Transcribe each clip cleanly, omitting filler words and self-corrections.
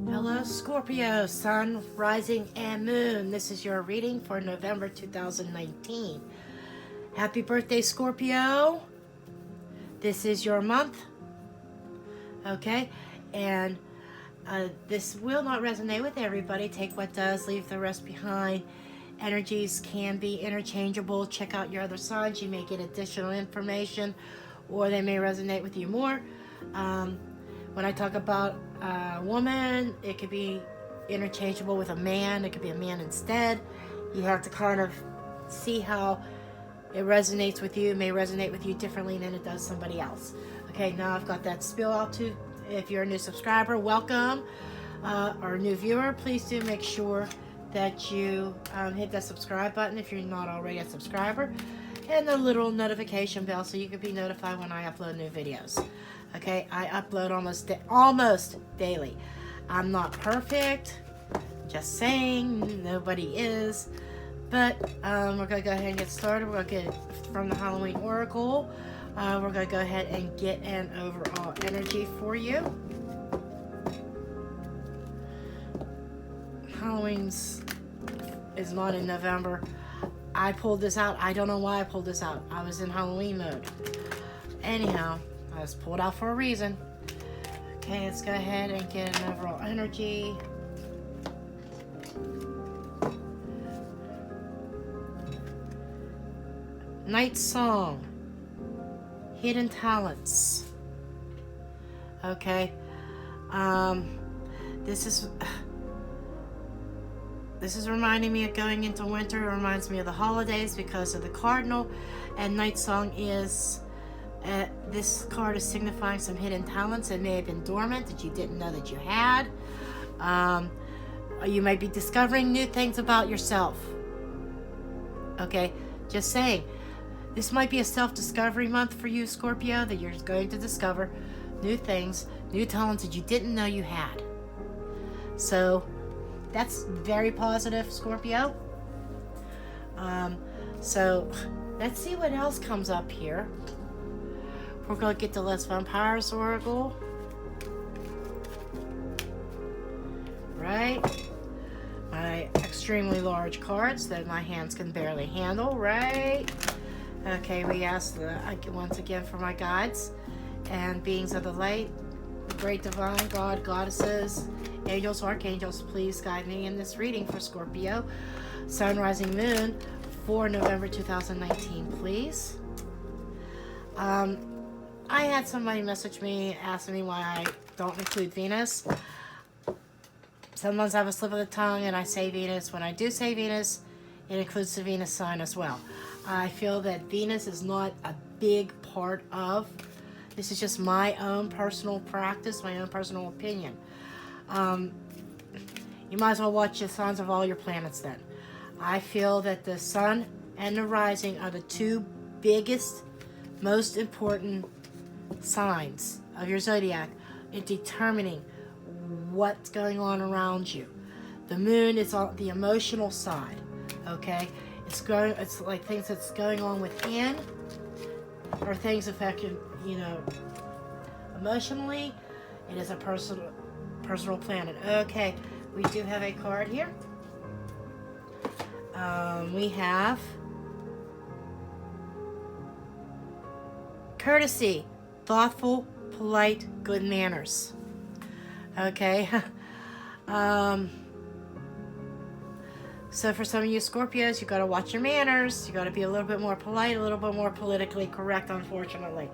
Hello, Scorpio, Sun, Rising, and Moon. This is your reading for November 2019. Happy birthday, Scorpio. This is your month. Okay? And this will not resonate with everybody. Take what does, leave the rest behind. Energies can be interchangeable. Check out your other signs. You may get additional information, or they may resonate with you more. When I talk about a woman, it could be interchangeable with a man. It could be a man instead. You have to kind of see how it resonates with you. It may resonate with you differently than it does somebody else. Okay, now I've got that spill out to. If you're a new subscriber, welcome. Or a new viewer, please do make sure that you hit that subscribe button if you're not already a subscriber, and the little notification bell so you can be notified when I upload new videos. Okay, I upload almost daily. I'm not perfect, just saying, nobody is, but we're gonna go ahead and get started. We're gonna get from the Halloween Oracle. We're gonna go ahead and get an overall energy for you. Halloween's is not in November. I pulled this out. I don't know why I pulled this out. I was in Halloween mode. Anyhow, I was pulled out for a reason. Okay, let's go ahead and get an overall energy. Night Song. Hidden talents. Okay. This is reminding me of going into winter. It reminds me of the holidays because of the cardinal. And Night Song is, this card is signifying some hidden talents that may have been dormant that you didn't know that you had. You might be discovering new things about yourself. Okay, just saying. This might be a self-discovery month for you, Scorpio, that you're going to discover new things, new talents that you didn't know you had. So that's very positive, Scorpio. So let's see what else comes up here. We're going to get the Les Vampires Oracle. Right? My extremely large cards that my hands can barely handle, right? Okay, we ask once again for my guides and beings of the light, the great divine God, goddesses, angels, archangels, please guide me in this reading for Scorpio, Sun, Rising, Moon for November 2019, please. I had somebody message me asking me why I don't include Venus. Sometimes I have a slip of the tongue and I say Venus. When I do say Venus, it includes the Venus sign as well. I feel that Venus is not a big part of. This is just my own personal practice, my own personal opinion. You might as well watch the signs of all your planets then. I feel that the Sun and the Rising are the two biggest, most important signs of your zodiac in determining what's going on around you. The Moon is on the emotional side, okay? It's like things that's going on within, or things affecting, emotionally. It is a personal planet. Okay, we do have a card here. We have courtesy, thoughtful, polite, good manners. Okay. So for some of you Scorpios, you got to watch your manners. You got to be a little bit more polite, a little bit more politically correct, unfortunately.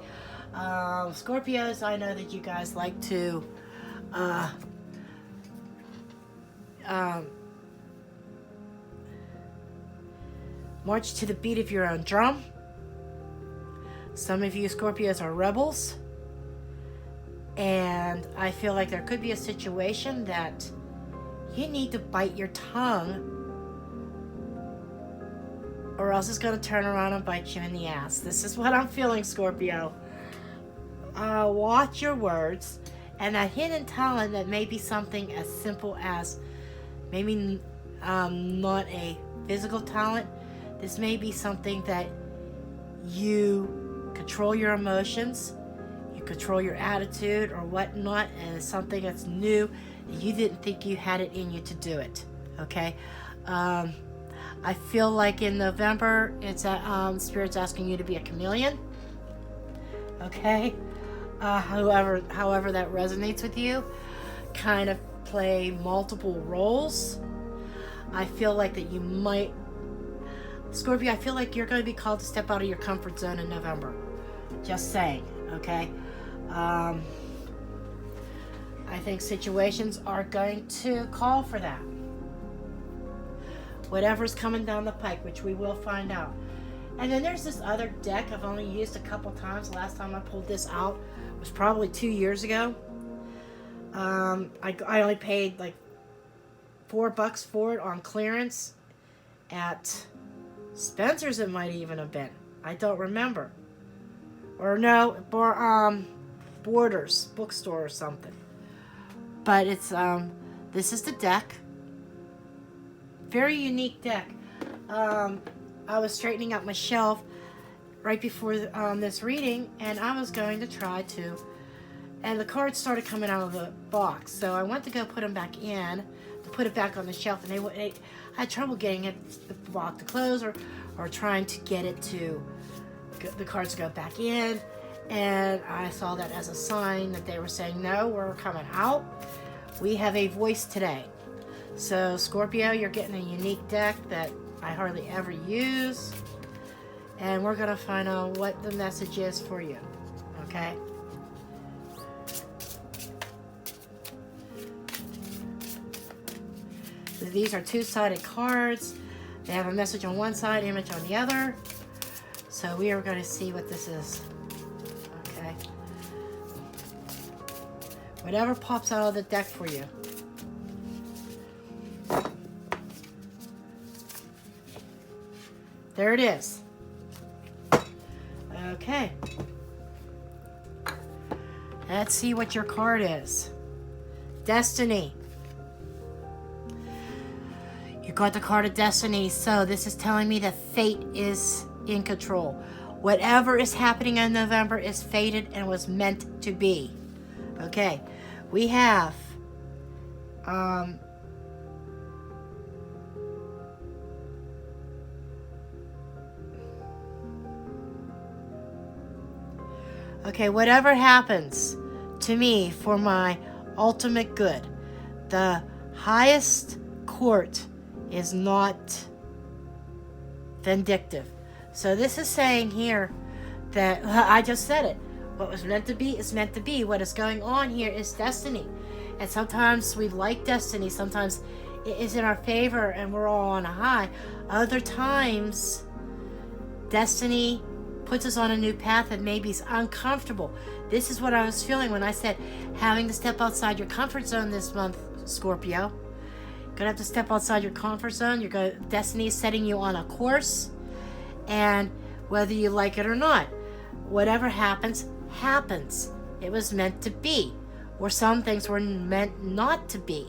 Scorpios, I know that you guys like to march to the beat of your own drum. Some of you Scorpios are rebels. And I feel like there could be a situation that you need to bite your tongue, or else it's going to turn around and bite you in the ass. This is what I'm feeling, Scorpio. Watch your words. And that hidden talent that may be something as simple as maybe not a physical talent, This may be something that you control your emotions, you control your attitude or whatnot, and it's something that's new. You didn't think you had it in you to do it, okay? I feel like in November, it's Spirit's asking you to be a chameleon, okay? However that resonates with you, kind of play multiple roles. I feel like that you might, Scorpio, I feel like you're going to be called to step out of your comfort zone in November. Just saying, okay? I think situations are going to call for that. Whatever's coming down the pike, which we will find out. And then there's this other deck I've only used a couple times. Last time I pulled this out was probably 2 years ago. I only paid like $4 for it on clearance at Spencer's. It might even have been. I don't remember. Or no, Borders bookstore or something. But it's this is the deck. Very unique deck. I was straightening up my shelf right before this reading, and I was going to try to, and the cards started coming out of the box, so I went to go put them back in, to put it back on the shelf, and I had trouble getting the box to close, or trying to get it to, the cards to go back in, and I saw that as a sign that they were saying, no, we're coming out. We have a voice today. So Scorpio, you're getting a unique deck that I hardly ever use. And we're going to find out what the message is for you. Okay? These are two-sided cards. They have a message on one side, image on the other. So we are going to see what this is. Okay? Whatever pops out of the deck for you. There it is. Okay. Let's see what your card is. Destiny. You got the card of Destiny, so this is telling me that fate is in control. Whatever is happening in November is fated and was meant to be. Okay. We have okay, whatever happens to me for my ultimate good, the highest court is not vindictive. So this is saying here that, I just said it, what was meant to be is meant to be. What is going on here is destiny. And sometimes we like destiny. Sometimes it is in our favor and we're all on a high. Other times, destiny puts us on a new path that maybe is uncomfortable. This is what I was feeling when I said having to step outside your comfort zone this month, Scorpio. You're gonna have to step outside your comfort zone. Destiny is setting you on a course, and whether you like it or not, whatever happens, happens. It was meant to be, or some things were meant not to be.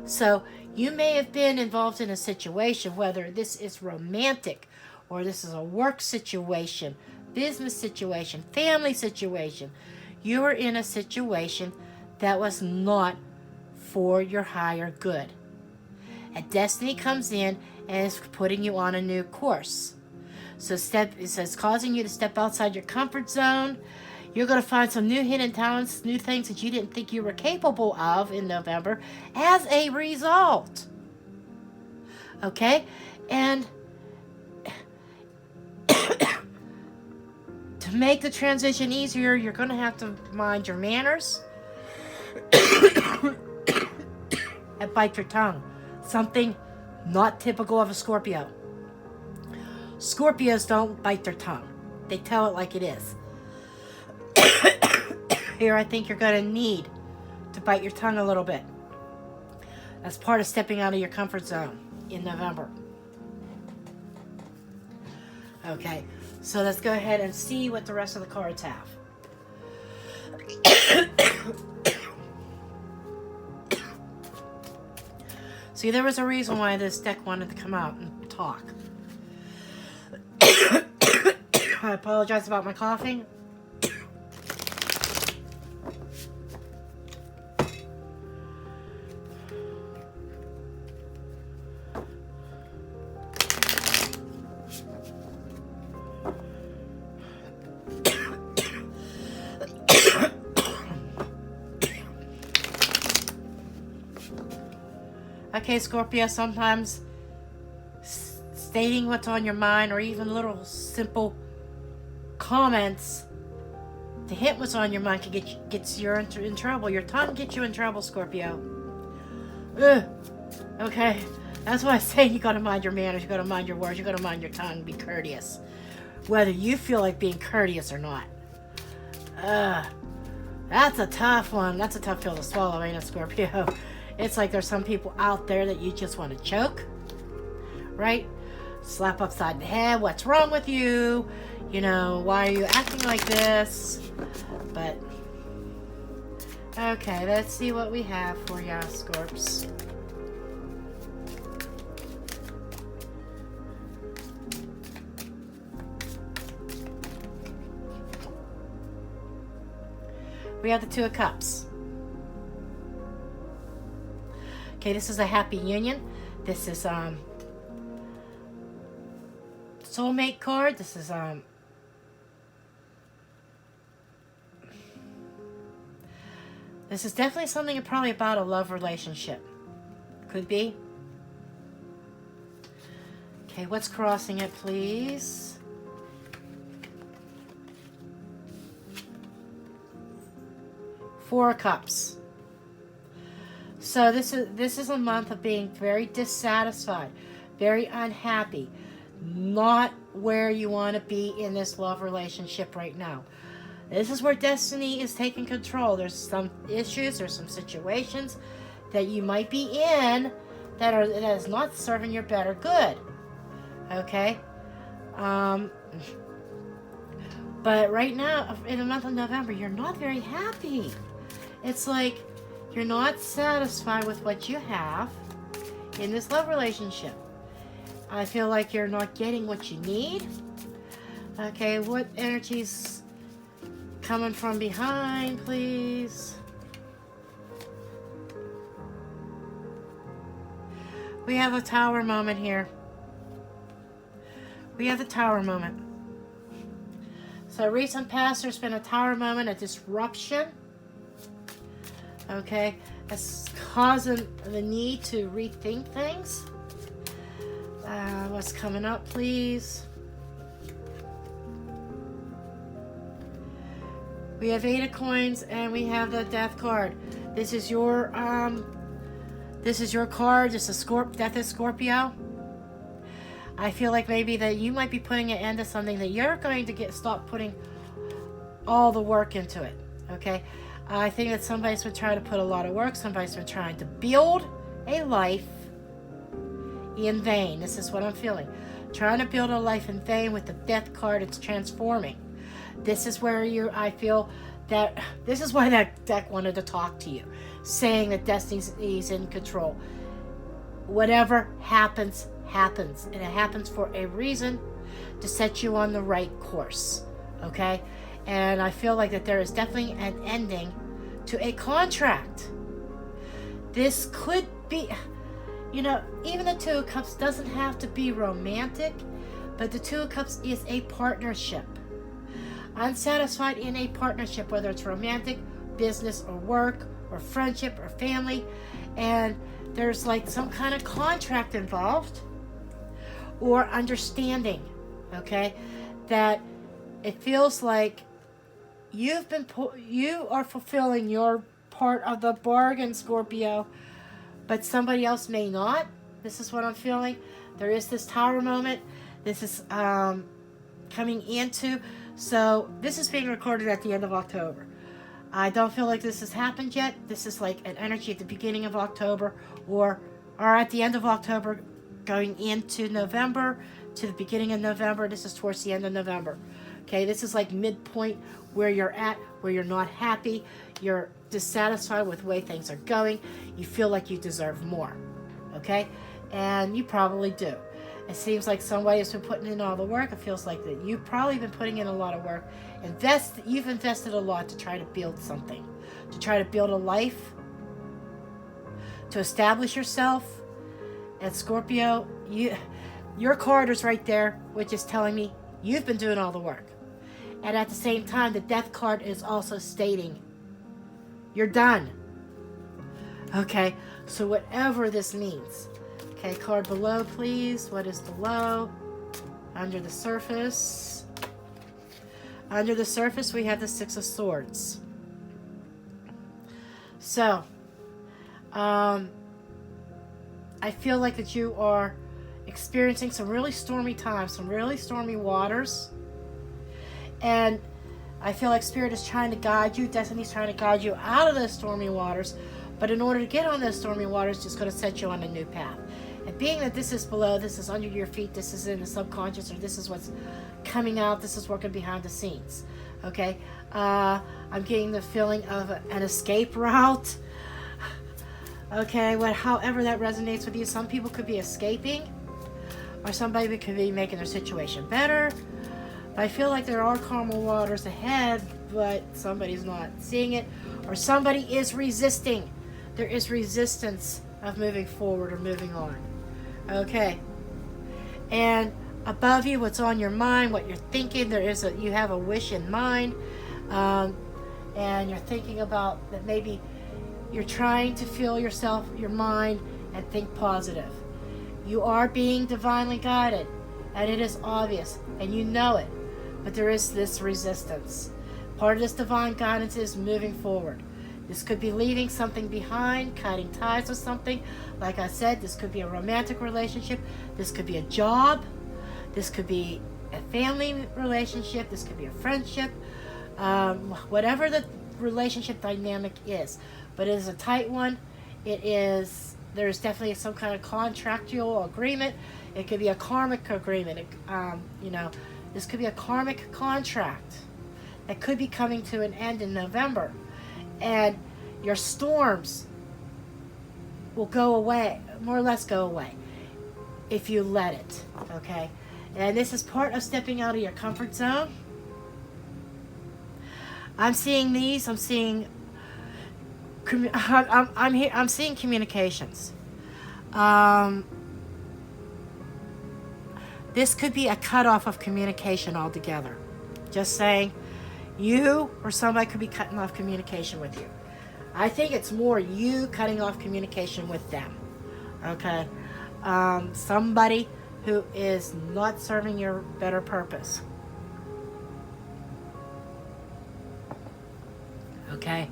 So you may have been involved in a situation, whether this is romantic, or this is a work situation, business situation, family situation. You are in a situation that was not for your higher good. And destiny comes in and is putting you on a new course. So it says causing you to step outside your comfort zone. You're going to find some new hidden talents, new things that you didn't think you were capable of in November as a result. Okay? And to make the transition easier, you're going to have to mind your manners and bite your tongue. Something not typical of a Scorpio. Scorpios don't bite their tongue. They tell it like it is. Here, I think you're going to need to bite your tongue a little bit. That's part of stepping out of your comfort zone in November. Okay, so let's go ahead and see what the rest of the cards have. See, there was a reason why this deck wanted to come out and talk. I apologize about my coughing. Okay, Scorpio, sometimes stating what's on your mind or even little simple comments to hit what's on your mind can gets you in trouble. Your tongue gets you in trouble, Scorpio. Ugh. Okay, that's why I say you gotta mind your manners, you gotta mind your words, you gotta mind your tongue, be courteous. Whether you feel like being courteous or not. That's a tough one. That's a tough pill to swallow, ain't it, Scorpio? It's like there's some people out there that you just want to choke, right? Slap upside the head. What's wrong with you? You know, why are you acting like this? But, okay, let's see what we have for ya, Scorps. We have the Two of Cups. Okay, this is a happy union. This is soulmate card. This is definitely something probably about a love relationship. Could be. Okay, what's crossing it, please? Four of Cups. So this is a month of being very dissatisfied, very unhappy, not where you want to be in this love relationship right now. This is where destiny is taking control. There's some issues, there's some situations that you might be in that is not serving your better good. Okay? But right now, in the month of November, you're not very happy. It's like you're not satisfied with what you have in this love relationship. I feel like you're not getting what you need. Okay, what energy's coming from behind, please? We have a Tower moment here. We have the Tower moment. So recent past, there's been a Tower moment, a disruption. Okay, that's causing the need to rethink things. What's coming up, please? We have 8 of Coins and we have the Death card. This is your card. This is Death is Scorpio. I feel like maybe that you might be putting an end to something that you're going to stop putting all the work into it. Okay. I think that somebody's been trying to put a lot of work. Somebody's been trying to build a life in vain. This is what I'm feeling. Trying to build a life in vain with the Death card. It's transforming. This is where I feel that this is why that deck wanted to talk to you, saying that destiny's in control. Whatever happens, happens. And it happens for a reason, to set you on the right course. Okay? And I feel like that there is definitely an ending to a contract. This could be, even the Two of Cups doesn't have to be romantic, but the Two of Cups is a partnership. Unsatisfied in a partnership, whether it's romantic, business, or work, or friendship, or family, and there's like some kind of contract involved, or understanding, okay, that it feels like you are fulfilling your part of the bargain, Scorpio, but somebody else may not. This is what I'm feeling. There is this Tower moment. This is coming into. So this is being recorded at the end of October. I don't feel like this has happened yet. This is like an energy at the beginning of October, or at the end of October, going into November, to the beginning of November. This is towards the end of November. Okay, this is like midpoint where you're at, where you're not happy, you're dissatisfied with the way things are going, you feel like you deserve more. Okay, and you probably do. It seems like somebody has been putting in all the work. It feels like that you've probably been putting in a lot of work. You've invested a lot to try to build something, to try to build a life, to establish yourself. And Scorpio, your card is right there, which is telling me you've been doing all the work. And at the same time, the death card is also stating you're done. Okay, so whatever this means. Okay, card below, please. What is below? Under the surface. Under the surface, we have the Six of Swords. So, I feel like that you are experiencing some really stormy times, some really stormy waters. And I feel like Spirit is trying to guide you, Destiny's trying to guide you out of those stormy waters. But in order to get on those stormy waters, it's just going to set you on a new path. And being that this is below, this is under your feet, this is in the subconscious, or this is what's coming out, this is working behind the scenes. Okay? I'm getting the feeling of an escape route. Okay, however that resonates with you. Some people could be escaping, or somebody could be making their situation better. But I feel like there are calmer waters ahead, but somebody's not seeing it, or somebody is resisting. There is resistance of moving forward or moving on. Okay. And above you, what's on your mind, what you're thinking, you have a wish in mind, and you're thinking about that maybe you're trying to fill your mind, and think positive. You are being divinely guided, and it is obvious, and you know it, but there is this resistance. Part of this divine guidance is moving forward. This could be leaving something behind, cutting ties with something. Like I said, this could be a romantic relationship. This could be a job. This could be a family relationship. This could be a friendship. Whatever the relationship dynamic is. But it is a tight one. There's definitely some kind of contractual agreement. It could be a karmic agreement. This could be a karmic contract that could be coming to an end in November. And your storms will go away, more or less go away, if you let it, okay? And this is part of stepping out of your comfort zone. I'm seeing I'm seeing communications. This could be a cutoff of communication altogether. Just saying, you or somebody could be cutting off communication with you. I think it's more you cutting off communication with them. Okay? Somebody who is not serving your better purpose. Okay?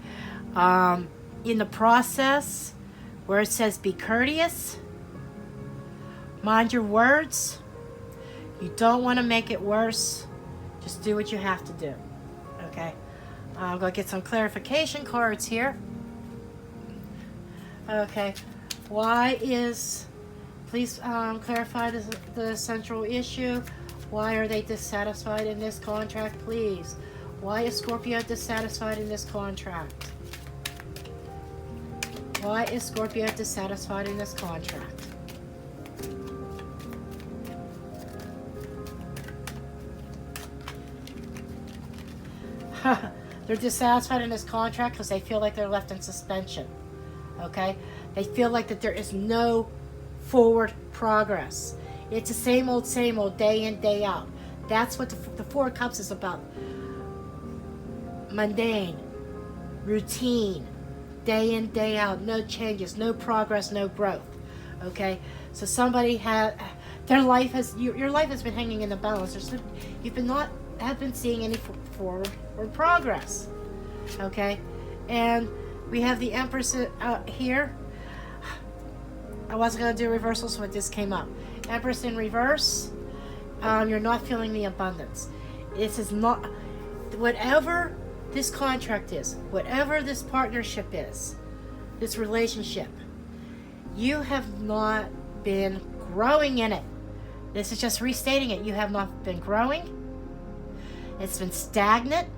In the process, where it says be courteous, mind your words, you don't want to make it worse. Just do what you have to do. Okay? I'm going to get some clarification cards here. Okay. Please clarify the central issue. Why are they dissatisfied in this contract, please? Why is Scorpio dissatisfied in this contract? Why is Scorpio dissatisfied in this contract? They're dissatisfied in this contract because they feel like they're left in suspension. Okay? They feel like that there is no forward progress. It's the same old, day in, day out. That's what the Four of Cups is about. Mundane, routine, day in, day out, no changes, no progress, no growth. Okay? So somebody your life has been hanging in the balance. Have been seeing any forward or progress. Okay? And we have the Empress here. I wasn't going to do reversals, but this came up. Empress in reverse. You're not feeling the abundance. This is not... Whatever this contract is, whatever this partnership is, this relationship, you have not been growing in it. This is just restating it. You have not been growing. It's been stagnant,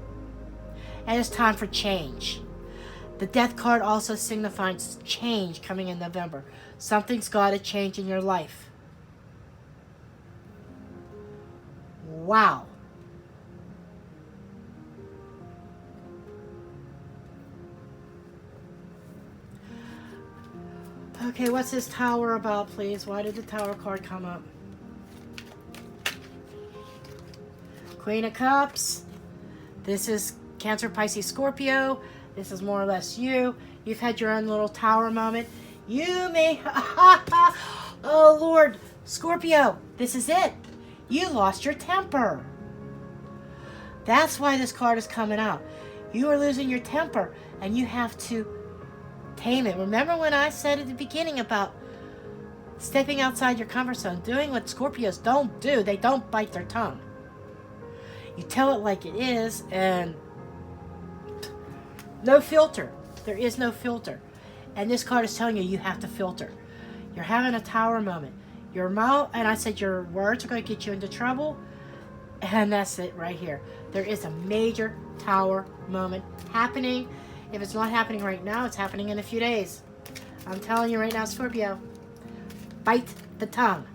and it's time for change. The Death card also signifies change coming in November. Something's got to change in your life. Wow. Okay, what's this Tower about, please? Why did the Tower card come up? Queen of Cups. This is Cancer, Pisces, Scorpio. This is more or less you. You've had your own little Tower moment. You may... Oh, Lord. Scorpio, this is it. You lost your temper. That's why this card is coming out. You are losing your temper, and you have to tame it. Remember when I said at the beginning about stepping outside your comfort zone, doing what Scorpios don't do? They don't bite their tongue. You tell it like it is, and no filter. There is no filter. And this card is telling you you have to filter. You're having a Tower moment. Your mouth, and I said your words are going to get you into trouble. And that's it right here. There is a major Tower moment happening. If it's not happening right now, it's happening in a few days. I'm telling you right now, Scorpio. Bite the tongue.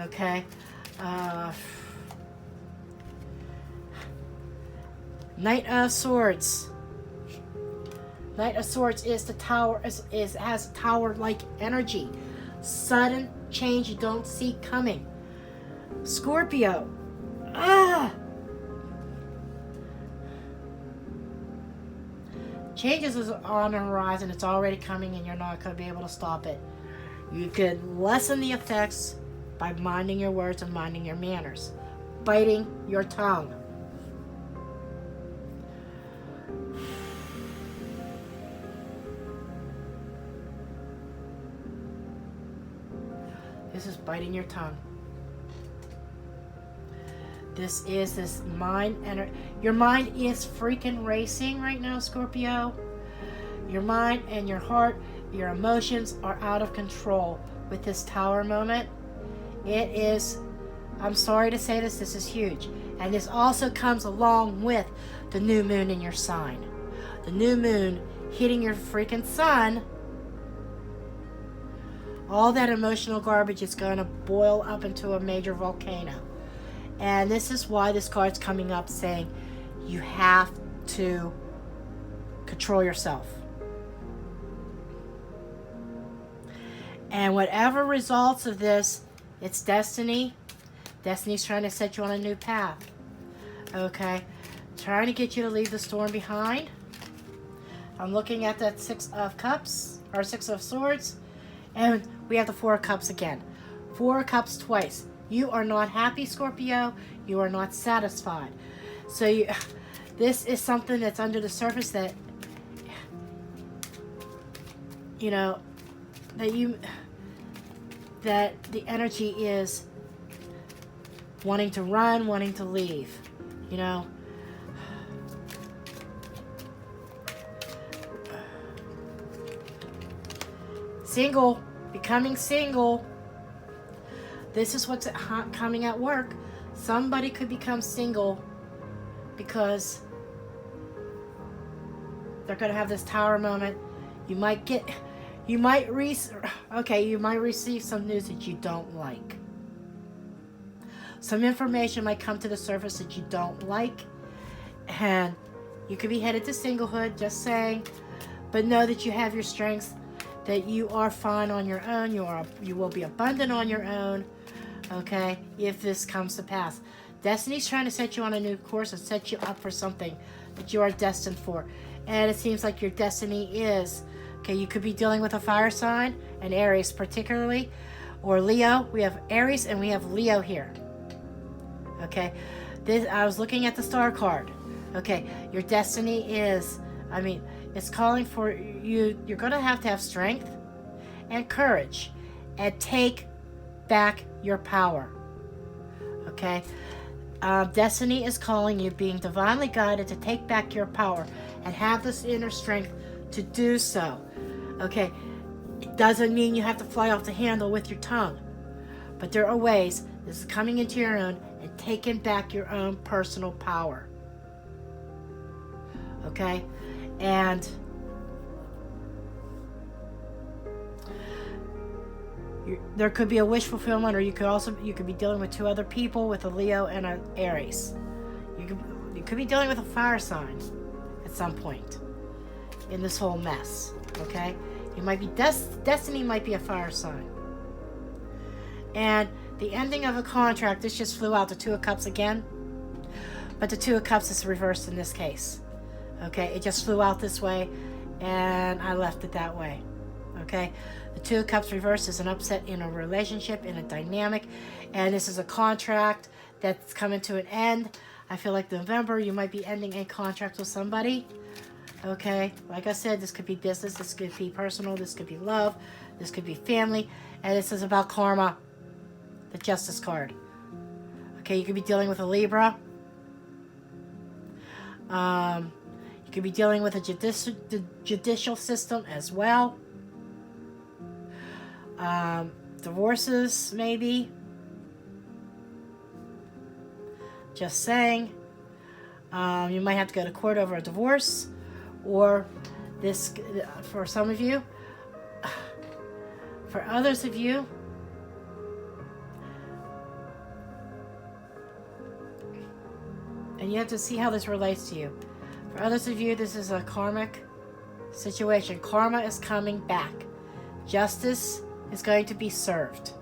Okay. Knight of Swords. Knight of Swords is the Tower, has Tower-like energy. Sudden change you don't see coming. Scorpio. Changes is on the horizon. It's already coming, and you're not going to be able to stop it. You could lessen the effects by minding your words and minding your manners. Biting your tongue. This is biting your tongue. This is this mind energy. Your mind is freaking racing right now, Scorpio. Your mind and your heart, your emotions are out of control with this Tower moment. It is, I'm sorry to say this is huge. And this also comes along with the new moon in your sign. The new moon hitting your freaking sun. All that emotional garbage is going to boil up into a major volcano. And this is why this card's coming up saying you have to control yourself. And whatever results of this, it's destiny. Destiny's trying to set you on a new path. Okay? Trying to get you to leave the storm behind. I'm looking at that Six of Cups, or Six of Swords. And we have the Four of Cups again. Four of Cups twice. You are not happy, Scorpio. You are not satisfied. So this is something that's under the surface that, you know, that the energy is wanting to run, wanting to leave, you know. Single, becoming single. This is what's coming at work. Somebody could become single because they're going to have this Tower moment. You might receive some news that you don't like. Some information might come to the surface that you don't like. And you could be headed to singlehood, just saying. But know that you have your strengths, that you are fine on your own. You will be abundant on your own. Okay, if this comes to pass. Destiny's trying to set you on a new course and set you up for something that you are destined for. And it seems like your destiny is, okay, you could be dealing with a fire sign, an Aries particularly, or Leo. We have Aries and we have Leo here. Okay, I was looking at the star card. Okay, your destiny is, it's calling for you. You're going to have strength and courage and take back your power. Okay, destiny is calling you, being divinely guided, to take back your power and have this inner strength to do so. Okay, it doesn't mean you have to fly off the handle with your tongue, but there are ways. This is coming into your own and taking back your own personal power. Okay, and There could be a wish fulfillment, or you could be dealing with two other people, with a Leo and an Aries. You could be dealing with a fire sign at some point in this whole mess. Okay, you might be destiny might be a fire sign, and the ending of a contract. This just flew out the Two of Cups again, but the Two of Cups is reversed in this case. Okay, it just flew out this way, and I left it that way. Okay, the Two of Cups reversed is an upset in a relationship, in a dynamic, and this is a contract that's coming to an end. I feel like November, you might be ending a contract with somebody. Okay, like I said, this could be business, this could be personal, this could be love, this could be family, and this is about karma, the Justice card. Okay, you could be dealing with a Libra. You could be dealing with the judicial system as well. Divorces, maybe. Just saying. You might have to go to court over a divorce, or this, for some of you. For others of you, and you have to see how this relates to you. For others of you, this is a karmic situation. Karma is coming back. Justice is going to be served.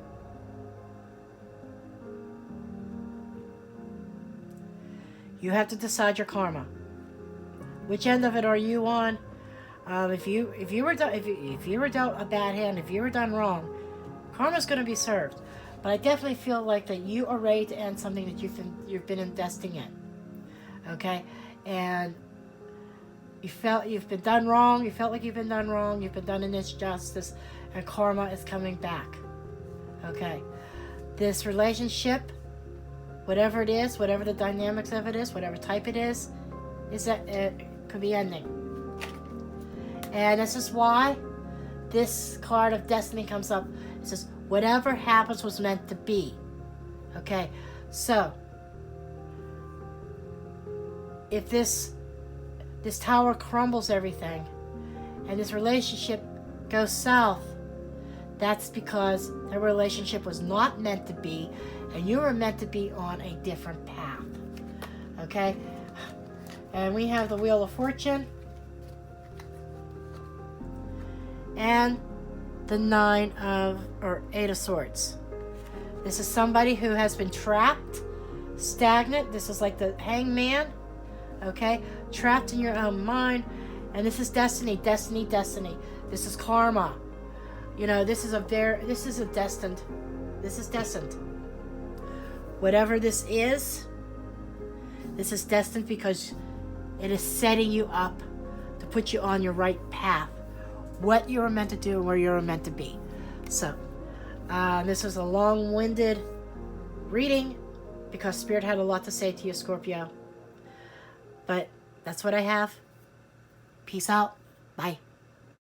You have to decide your karma. Which end of it are you on? If you were dealt a bad hand, if you were done wrong, karma's going to be served. But I definitely feel like that you are ready to end something that you've been investing in. Okay, and you've been done wrong. You felt like you've been done wrong. You've been done an injustice, and karma is coming back. Okay, this relationship, whatever it is, whatever the dynamics of it is, whatever type it is that it could be ending. And this is why this card of destiny comes up. It says, whatever happens was meant to be. Okay, so if this tower crumbles everything and this relationship goes south, that's because the relationship was not meant to be, and you were meant to be on a different path. Okay, and we have the Wheel of Fortune and the Eight of Swords. This is somebody who has been trapped, stagnant. This is like the Hangman. Okay, trapped in your own mind, and this is destiny. This is karma. You know, this is destined. Whatever this is destined, because it is setting you up to put you on your right path, what you were meant to do and where you were meant to be. So, this was a long-winded reading because Spirit had a lot to say to you, Scorpio. But that's what I have. Peace out. Bye.